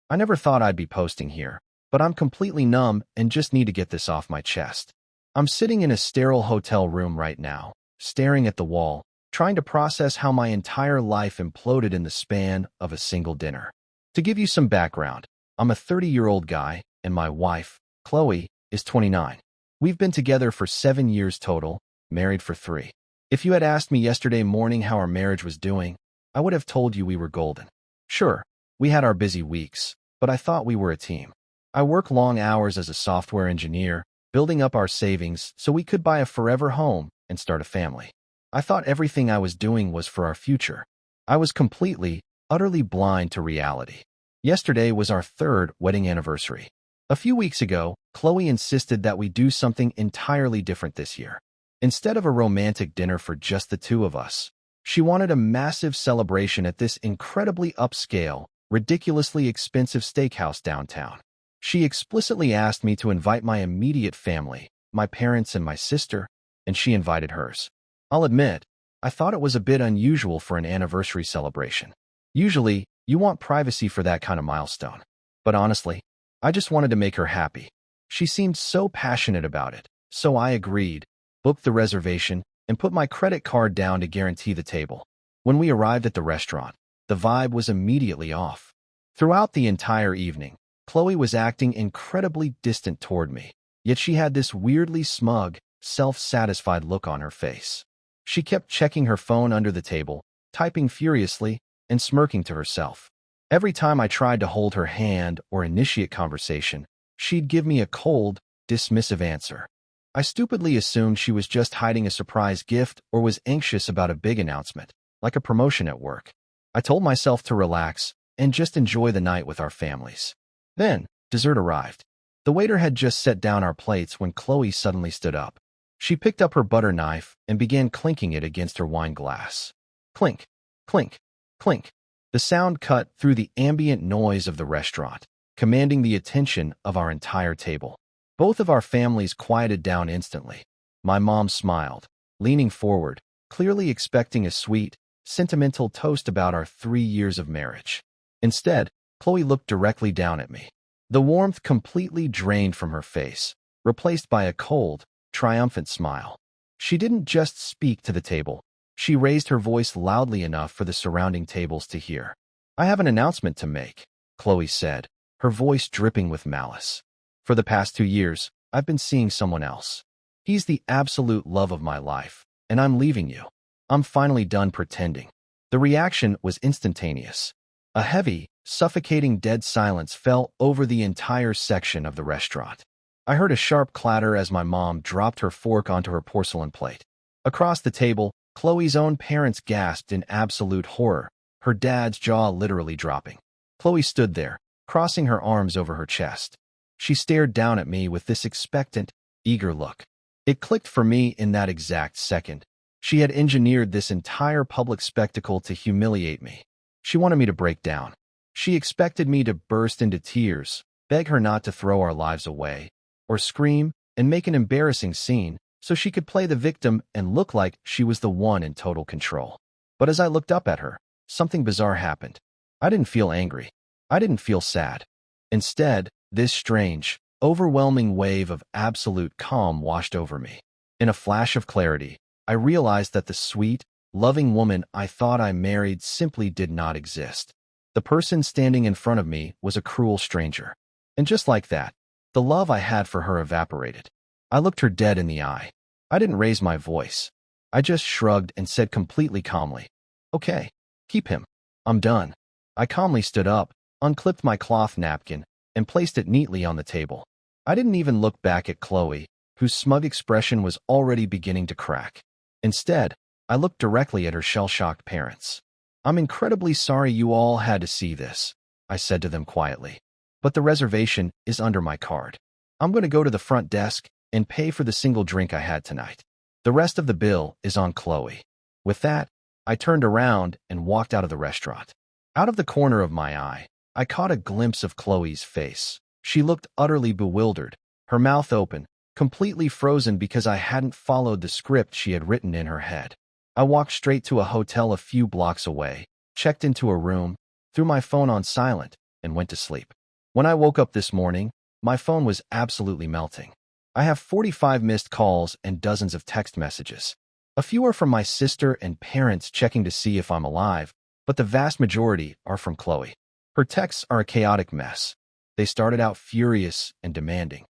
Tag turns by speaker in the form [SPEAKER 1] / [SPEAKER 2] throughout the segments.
[SPEAKER 1] I never thought I'd be posting here, but I'm completely numb and just need to get this off my chest. I'm sitting in a sterile hotel room right now, staring at the wall, trying to process how my entire life imploded in the span of a single dinner. To give you some background, I'm a 30-year-old guy, and my wife, Chloe, is 29. We've been together for 7 years total, married for 3. If you had asked me yesterday morning how our marriage was doing, I would have told you we were golden. Sure, we had our busy weeks, but I thought we were a team. I work long hours as a software engineer, building up our savings so we could buy a forever home and start a family. I thought everything I was doing was for our future. I was completely, utterly blind to reality. Yesterday was our 3rd wedding anniversary. A few weeks ago, Chloe insisted that we do something entirely different this year. Instead of a romantic dinner for just the two of us, she wanted a massive celebration at this incredibly upscale, ridiculously expensive steakhouse downtown. She explicitly asked me to invite my immediate family, my parents and my sister, and she invited hers. I'll admit, I thought it was a bit unusual for an anniversary celebration. Usually, you want privacy for that kind of milestone. But honestly, I just wanted to make her happy. She seemed so passionate about it, so I agreed, booked the reservation, and put my credit card down to guarantee the table. When we arrived at the restaurant, the vibe was immediately off. Throughout the entire evening, Chloe was acting incredibly distant toward me, yet she had this weirdly smug, self-satisfied look on her face. She kept checking her phone under the table, typing furiously, and smirking to herself. Every time I tried to hold her hand or initiate conversation, she'd give me a cold, dismissive answer. I stupidly assumed she was just hiding a surprise gift or was anxious about a big announcement, like a promotion at work. I told myself to relax and just enjoy the night with our families. Then, dessert arrived. The waiter had just set down our plates when Chloe suddenly stood up. She picked up her butter knife and began clinking it against her wine glass. Clink, clink, clink. The sound cut through the ambient noise of the restaurant, commanding the attention of our entire table. Both of our families quieted down instantly. My mom smiled, leaning forward, clearly expecting a sweet, sentimental toast about our 3 years of marriage. Instead, Chloe looked directly down at me. The warmth completely drained from her face, replaced by a cold, triumphant smile. She didn't just speak to the table. She raised her voice loudly enough for the surrounding tables to hear. "I have an announcement to make," Chloe said, her voice dripping with malice. "For the past 2 years, I've been seeing someone else. He's the absolute love of my life, and I'm leaving you. I'm finally done pretending." The reaction was instantaneous. A heavy, suffocating dead silence fell over the entire section of the restaurant. I heard a sharp clatter as my mom dropped her fork onto her porcelain plate. Across the table, Chloe's own parents gasped in absolute horror, her dad's jaw literally dropping. Chloe stood there, crossing her arms over her chest. She stared down at me with this expectant, eager look. It clicked for me in that exact second. She had engineered this entire public spectacle to humiliate me. She wanted me to break down. She expected me to burst into tears, beg her not to throw our lives away, or scream and make an embarrassing scene so she could play the victim and look like she was the one in total control. But as I looked up at her, something bizarre happened. I didn't feel angry. I didn't feel sad. Instead, this strange, overwhelming wave of absolute calm washed over me. In a flash of clarity, I realized that the sweet, loving woman I thought I married simply did not exist. The person standing in front of me was a cruel stranger. And just like that, the love I had for her evaporated. I looked her dead in the eye. I didn't raise my voice. I just shrugged and said completely calmly, "Okay, keep him. I'm done." I calmly stood up, unclipped my cloth napkin, and placed it neatly on the table. I didn't even look back at Chloe, whose smug expression was already beginning to crack. Instead, I looked directly at her shell-shocked parents. "I'm incredibly sorry you all had to see this," I said to them quietly. "But the reservation is under my card. I'm going to go to the front desk and pay for the single drink I had tonight. The rest of the bill is on Chloe." With that, I turned around and walked out of the restaurant. Out of the corner of my eye, I caught a glimpse of Chloe's face. She looked utterly bewildered, her mouth open, completely frozen because I hadn't followed the script she had written in her head. I walked straight to a hotel a few blocks away, checked into a room, threw my phone on silent, and went to sleep. When I woke up this morning, my phone was absolutely melting. I have 45 missed calls and dozens of text messages. A few are from my sister and parents checking to see if I'm alive, but the vast majority are from Chloe. Her texts are a chaotic mess. They started out furious and demanding.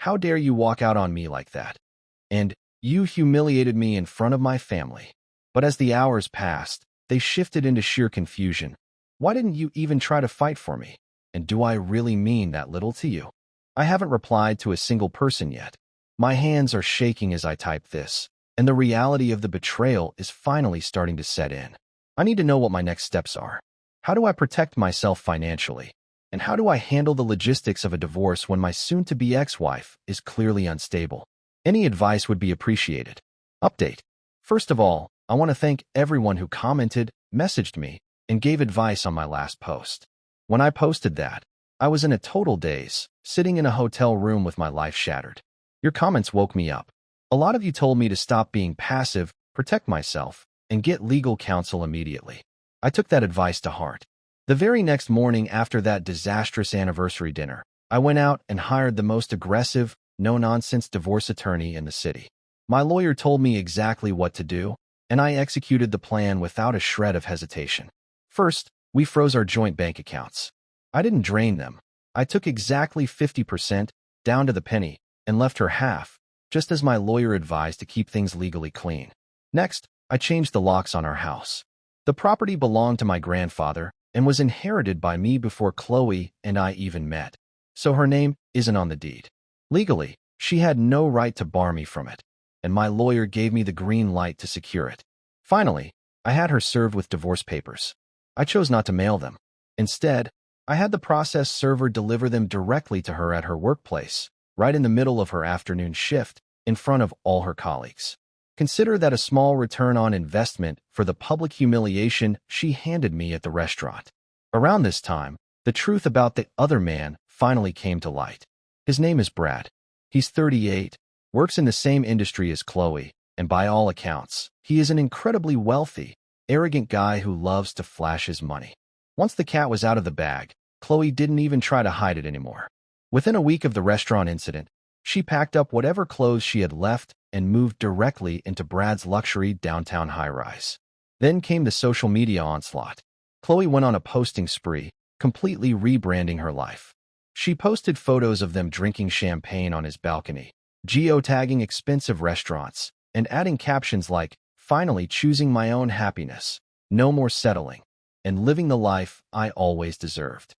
[SPEAKER 1] "How dare you walk out on me like that?" And "You humiliated me in front of my family." But as the hours passed, they shifted into sheer confusion. "Why didn't you even try to fight for me? And do I really mean that little to you?" I haven't replied to a single person yet. My hands are shaking as I type this, and the reality of the betrayal is finally starting to set in. I need to know what my next steps are. How do I protect myself financially? And how do I handle the logistics of a divorce when my soon-to-be ex-wife is clearly unstable? Any advice would be appreciated. Update. First of all, I want to thank everyone who commented, messaged me, and gave advice on my last post. When I posted that, I was in a total daze, sitting in a hotel room with my life shattered. Your comments woke me up. A lot of you told me to stop being passive, protect myself, and get legal counsel immediately. I took that advice to heart. The very next morning after that disastrous anniversary dinner, I went out and hired the most aggressive, no-nonsense divorce attorney in the city. My lawyer told me exactly what to do, and I executed the plan without a shred of hesitation. First, we froze our joint bank accounts. I didn't drain them. I took exactly 50%, down to the penny, and left her half, just as my lawyer advised to keep things legally clean. Next, I changed the locks on our house. The property belonged to my grandfather and was inherited by me before Chloe and I even met, so her name isn't on the deed. Legally, she had no right to bar me from it, and my lawyer gave me the green light to secure it. Finally, I had her served with divorce papers. I chose not to mail them. Instead, I had the process server deliver them directly to her at her workplace, right in the middle of her afternoon shift, in front of all her colleagues. Consider that a small return on investment for the public humiliation she handed me at the restaurant. Around this time, the truth about the other man finally came to light. His name is Brad. He's 38, works in the same industry as Chloe, and by all accounts, he is an incredibly wealthy, arrogant guy who loves to flash his money. Once the cat was out of the bag, Chloe didn't even try to hide it anymore. Within a week of the restaurant incident, she packed up whatever clothes she had left and moved directly into Brad's luxury downtown high-rise. Then came the social media onslaught. Chloe went on a posting spree, completely rebranding her life. She posted photos of them drinking champagne on his balcony, geotagging expensive restaurants, and adding captions like, "Finally choosing my own happiness, no more settling, and living the life I always deserved."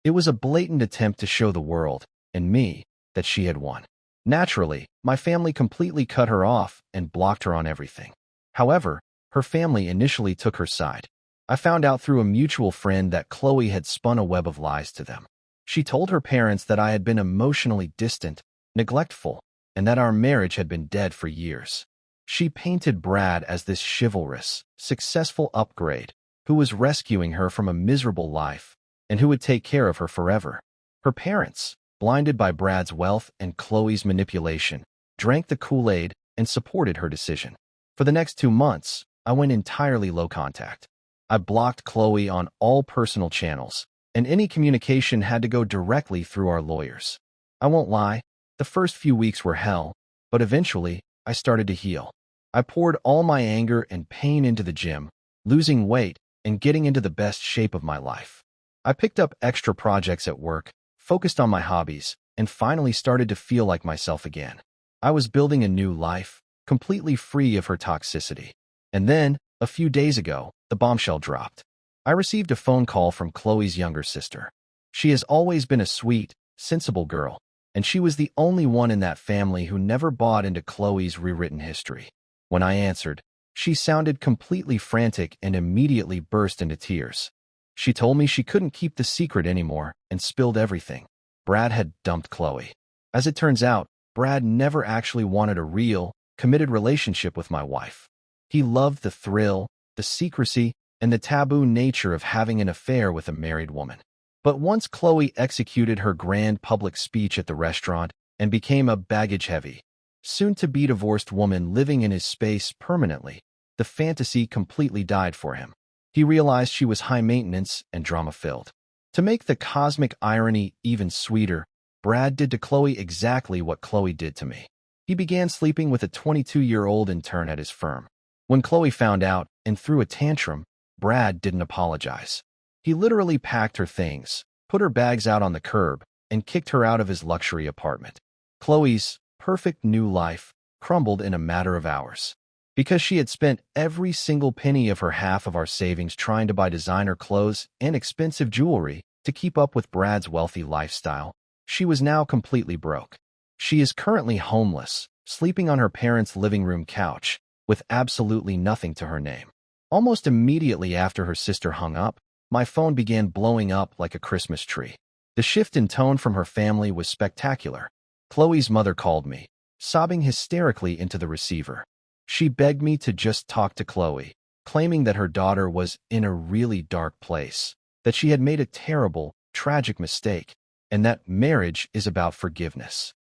[SPEAKER 1] It was a blatant attempt to show the world, and me, that she had won. Naturally, my family completely cut her off and blocked her on everything. However, her family initially took her side. I found out through a mutual friend that Chloe had spun a web of lies to them. She told her parents that I had been emotionally distant, neglectful, and that our marriage had been dead for years. She painted Brad as this chivalrous, successful upgrade who was rescuing her from a miserable life and who would take care of her forever. Her parents, blinded by Brad's wealth and Chloe's manipulation, drank the Kool-Aid and supported her decision. For the next 2 months, I went entirely low contact. I blocked Chloe on all personal channels, and any communication had to go directly through our lawyers. I won't lie, the first few weeks were hell, but eventually, I started to heal. I poured all my anger and pain into the gym, losing weight and getting into the best shape of my life. I picked up extra projects at work, focused on my hobbies, and finally started to feel like myself again. I was building a new life, completely free of her toxicity. And then, a few days ago, the bombshell dropped. I received a phone call from Chloe's younger sister. She has always been a sweet, sensible girl, and she was the only one in that family who never bought into Chloe's rewritten history. When I answered, she sounded completely frantic and immediately burst into tears. She told me she couldn't keep the secret anymore and spilled everything. Brad had dumped Chloe. As it turns out, Brad never actually wanted a real, committed relationship with my wife. He loved the thrill, the secrecy, and the taboo nature of having an affair with a married woman. But once Chloe executed her grand public speech at the restaurant and became a baggage-heavy, soon-to-be divorced woman living in his space permanently, the fantasy completely died for him. He realized she was high maintenance and drama-filled. To make the cosmic irony even sweeter, Brad did to Chloe exactly what Chloe did to me. He began sleeping with a 22-year-old intern at his firm. When Chloe found out and threw a tantrum, Brad didn't apologize. He literally packed her things, put her bags out on the curb, and kicked her out of his luxury apartment. Chloe's perfect new life crumbled in a matter of hours. Because she had spent every single penny of her half of our savings trying to buy designer clothes and expensive jewelry to keep up with Brad's wealthy lifestyle, she was now completely broke. She is currently homeless, sleeping on her parents' living room couch, with absolutely nothing to her name. Almost immediately after her sister hung up, my phone began blowing up like a Christmas tree. The shift in tone from her family was spectacular. Chloe's mother called me, sobbing hysterically into the receiver. She begged me to just talk to Chloe, claiming that her daughter was in a really dark place, that she had made a terrible, tragic mistake, and that marriage is about forgiveness.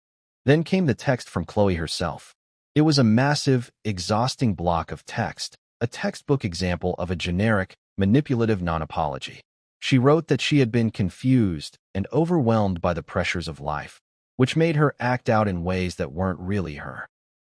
[SPEAKER 1] Then came the text from Chloe herself. It was a massive, exhausting block of text, a textbook example of a generic, manipulative non-apology. She wrote that she had been confused and overwhelmed by the pressures of life, which made her act out in ways that weren't really her.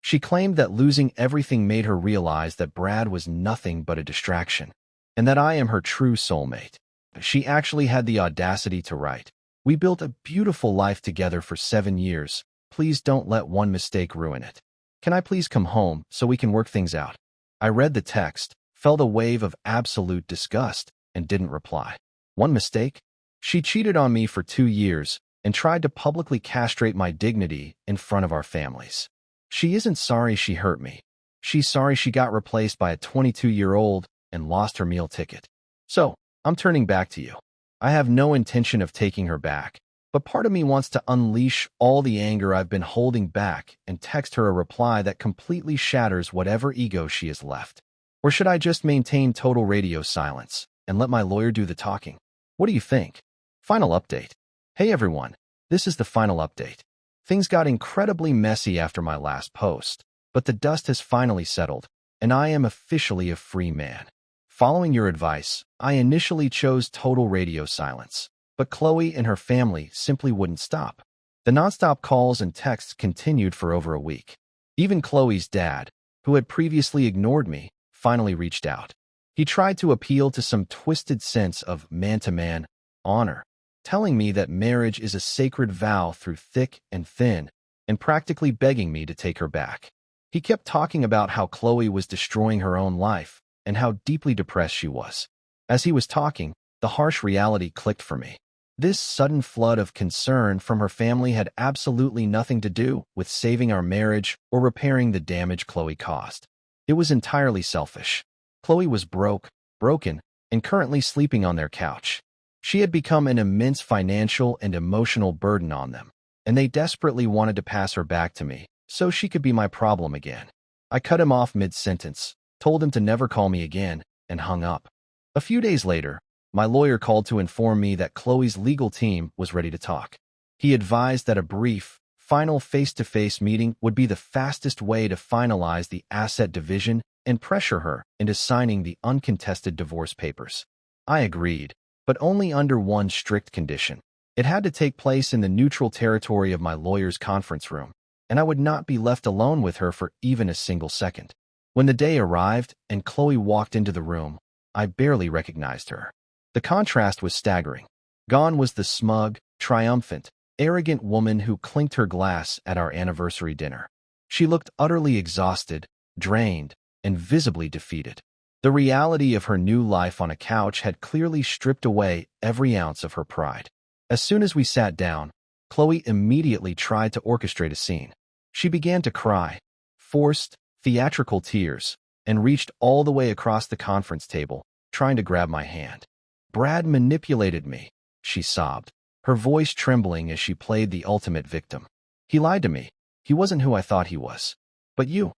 [SPEAKER 1] She claimed that losing everything made her realize that Brad was nothing but a distraction, and that I am her true soulmate. She actually had the audacity to write, "We built a beautiful life together for 7 years. Please don't let one mistake ruin it. Can I please come home so we can work things out?" I read the text, felt a wave of absolute disgust, and didn't reply. One mistake? She cheated on me for 2 years and tried to publicly castrate my dignity in front of our families. She isn't sorry she hurt me. She's sorry she got replaced by a 22-year-old and lost her meal ticket. So, I'm turning back to you. I have no intention of taking her back, but part of me wants to unleash all the anger I've been holding back and text her a reply that completely shatters whatever ego she has left. Or should I just maintain total radio silence and let my lawyer do the talking? What do you think? Final update. Hey everyone, this is the final update. Things got incredibly messy after my last post, but the dust has finally settled, and I am officially a free man. Following your advice, I initially chose total radio silence, but Chloe and her family simply wouldn't stop. The nonstop calls and texts continued for over a week. Even Chloe's dad, who had previously ignored me, finally reached out. He tried to appeal to some twisted sense of man-to-man honor, telling me that marriage is a sacred vow through thick and thin, and practically begging me to take her back. He kept talking about how Chloe was destroying her own life and how deeply depressed she was. As he was talking, the harsh reality clicked for me. This sudden flood of concern from her family had absolutely nothing to do with saving our marriage or repairing the damage Chloe caused. It was entirely selfish. Chloe was broken, and currently sleeping on their couch. She had become an immense financial and emotional burden on them, and they desperately wanted to pass her back to me so she could be my problem again. I cut him off mid-sentence, told him to never call me again, and hung up. A few days later, my lawyer called to inform me that Chloe's legal team was ready to talk. He advised that a brief, final face-to-face meeting would be the fastest way to finalize the asset division and pressure her into signing the uncontested divorce papers. I agreed, but only under one strict condition. It had to take place in the neutral territory of my lawyer's conference room, and I would not be left alone with her for even a single second. When the day arrived and Chloe walked into the room, I barely recognized her. The contrast was staggering. Gone was the smug, triumphant, arrogant woman who clinked her glass at our anniversary dinner. She looked utterly exhausted, drained, and visibly defeated. The reality of her new life on a couch had clearly stripped away every ounce of her pride. As soon as we sat down, Chloe immediately tried to orchestrate a scene. She began to cry, forced, theatrical tears, and reached all the way across the conference table, trying to grab my hand. "Brad manipulated me," she sobbed, her voice trembling as she played the ultimate victim. "He lied to me. He wasn't who I thought he was. But you're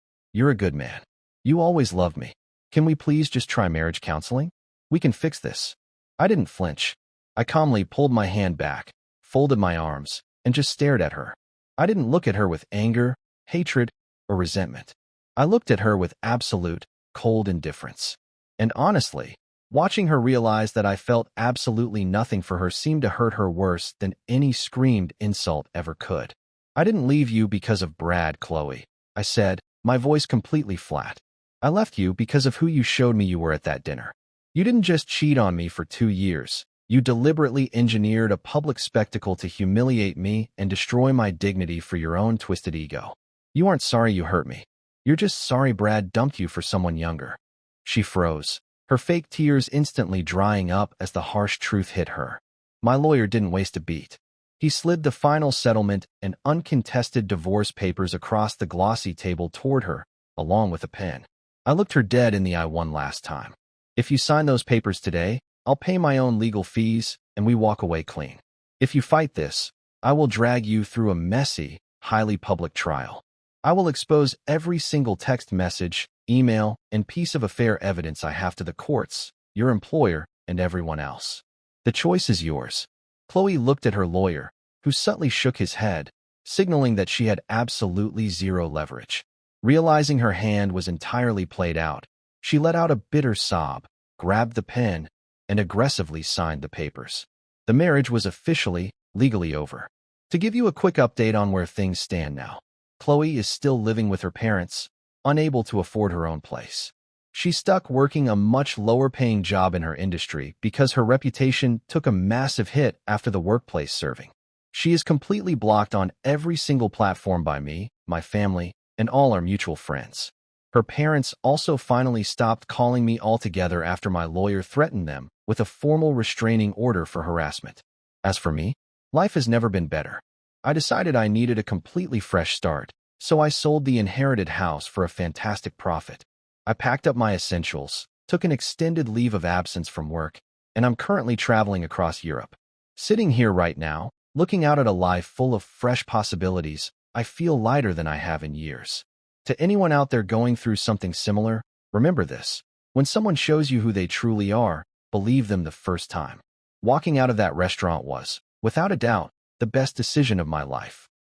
[SPEAKER 1] a good man. You always loved me. Can we please just try marriage counseling? We can fix this." I didn't flinch. I calmly pulled my hand back, folded my arms, and just stared at her. I didn't look at her with anger, hatred, or resentment. I looked at her with absolute, cold indifference. And honestly, Watching her realize that I felt absolutely nothing for her seemed to hurt her worse than any screamed insult ever could. I didn't leave you because of Brad, Chloe, I said, my voice completely flat. I left you because of who you showed me you were at that dinner. You didn't just cheat on me for 2 years. You deliberately engineered a public spectacle to humiliate me and destroy my dignity for your own twisted ego. You aren't sorry you hurt me. You're just sorry Brad dumped you for someone younger. She froze, her fake tears instantly drying up as the harsh truth hit her. My lawyer didn't waste a beat. He slid the final settlement and uncontested divorce papers across the glossy table toward her, along with a pen. I looked her dead in the eye one last time. If you sign those papers today, I'll pay my own legal fees and we walk away clean. If you fight this, I will drag you through a messy, highly public trial. I will expose every single text message, email, and piece of affair evidence I have to the courts, your employer, and everyone else. The choice is yours. Chloe looked at her lawyer, who subtly shook his head, signaling that she had absolutely zero leverage. Realizing her hand was entirely played out, she let out a bitter sob, grabbed the pen, and aggressively signed the papers. The marriage was officially, legally over. To give you a quick update on where things stand now, Chloe is still living with her parents, unable to afford her own place. She's stuck working a much lower-paying job in her industry because her reputation took a massive hit after the workplace serving. She is completely blocked on every single platform by me, my family, and all our mutual friends. Her parents also finally stopped calling me altogether after my lawyer threatened them with a formal restraining order for harassment. As for me, life has never been better. I decided I needed a completely fresh start, so I sold the inherited house for a fantastic profit. I packed up my essentials, took an extended leave of absence from work, and I'm currently traveling across Europe. Sitting here right now, looking out at a life full of fresh possibilities, I feel lighter than I have in years. To anyone out there going through something similar, remember this. When someone shows you who they truly are, believe them the first time. Walking out of that restaurant was, without a doubt, the best decision of my life.